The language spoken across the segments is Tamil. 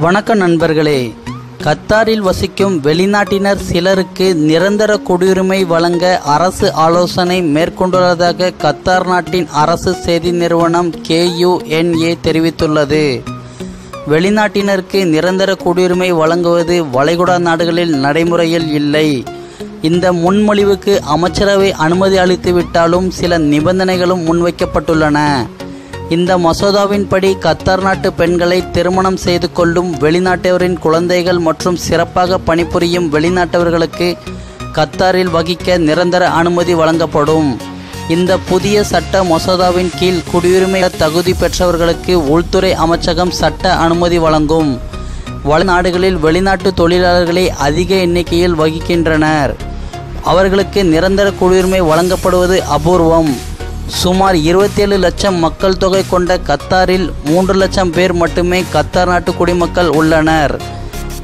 வணக்கம் நண்பர்களே. கத்தாரில் வசிக்கும் வெளிநாட்டினர் சிலருக்கு நிரந்தர குடியுரிமை வழங்க அரசு ஆலோசனை மேற்கொண்டுள்ளதாக கத்தார் நாட்டின் அரசு செய்தி நிறுவனம் KUNA தெரிவித்துள்ளது. வெளிநாட்டினருக்கு நிரந்தர குடியுரிமை வழங்குவது வளைகுடா நாடுகளில் நடைமுறையில் இல்லை. இந்த முன்மொழிவுக்கு அமைச்சரவை அனுமதி அளித்துவிட்டாலும் சில நிபந்தனைகளும் முன்வைக்கப்பட்டுள்ளன. இந்த மசோதாவின்படி கத்தார் நாட்டு பெண்களை திருமணம் செய்து கொள்ளும் வெளிநாட்டவரின் குழந்தைகள் மற்றும் சிறப்பாக பணிபுரியும் வெளிநாட்டவர்களுக்கு கத்தாரில் வகிக்க நிரந்தர அனுமதி வழங்கப்படும். இந்த புதிய சட்ட மசோதாவின் கீழ் குடியுரிமை தகுதி பெற்றவர்களுக்கு உள்துறை அமைச்சகம் சட்ட அனுமதி வழங்கும். வளநாடுகளில் வெளிநாட்டு தொழிலாளர்களை அதிக எண்ணிக்கையில் வகிக்கின்றனர். அவர்களுக்கு நிரந்தர குடியுரிமை வழங்கப்படுவது அபூர்வம். சுமார் 27 லட்சம் மக்கள் தொகை கொண்ட கத்தாரில் 3 லட்சம் பேர் மட்டுமே கத்தார் நாட்டு குடிமக்கள் உள்ளனர்.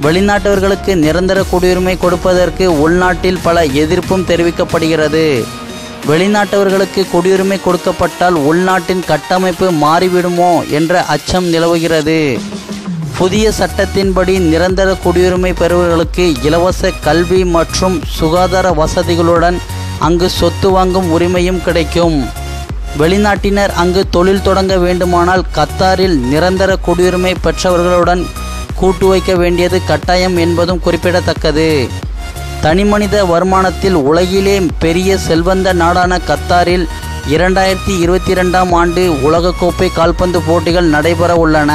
வெளிநாட்டவர்களுக்கு நிரந்தர குடியுரிமை கொடுப்பதற்கு உள்நாட்டில் பல எதிர்ப்பும் தெரிவிக்கப்படுகிறது. வெளிநாட்டவர்களுக்கு குடியுரிமை கொடுக்கப்பட்டால் உள்நாட்டின் கட்டமைப்பு மாறிவிடுமோ என்ற அச்சம் நிலவுகிறது. புதிய சட்டத்தின்படி நிரந்தர குடியுரிமை பெறுபவர்களுக்கு இலவச கல்வி மற்றும் சுகாதார வசதிகளுடன் அங்கு சொத்து வாங்கும் உரிமையும் கிடைக்கும். வெளிநாட்டினர் அங்கு தொழில் தொடங்க வேண்டுமானால் கத்தாரில் நிரந்தர குடியுரிமை பெற்றவர்களுடன் கூட்டு வைக்க வேண்டியது கட்டாயம் என்பதும் குறிப்பிடத்தக்கது. தனிமனித வருமானத்தில் உலகிலே பெரிய செல்வந்த நாடான கத்தாரில் 2022ஆம் ஆண்டு உலகக்கோப்பை கால்பந்து போட்டிகள் நடைபெற உள்ளன.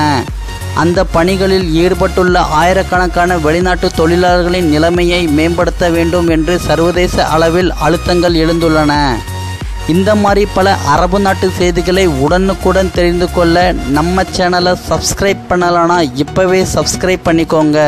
அந்த பணிகளில் ஈடுபட்டுள்ள ஆயிரக்கணக்கான வெளிநாட்டு தொழிலாளர்களின் நிலைமையை மேம்படுத்த வேண்டும் என்று சர்வதேச அளவில் அழுத்தங்கள் எழுந்துள்ளன. இந்த மாதிரி பல அரபு நாட்டு செய்திகளை உடனுக்குடன் தெரிந்து கொள்ள நம்ம சேனலை சப்ஸ்கிரைப் பண்ணலான்னா இப்போவே சப்ஸ்கிரைப் பண்ணிக்கோங்க.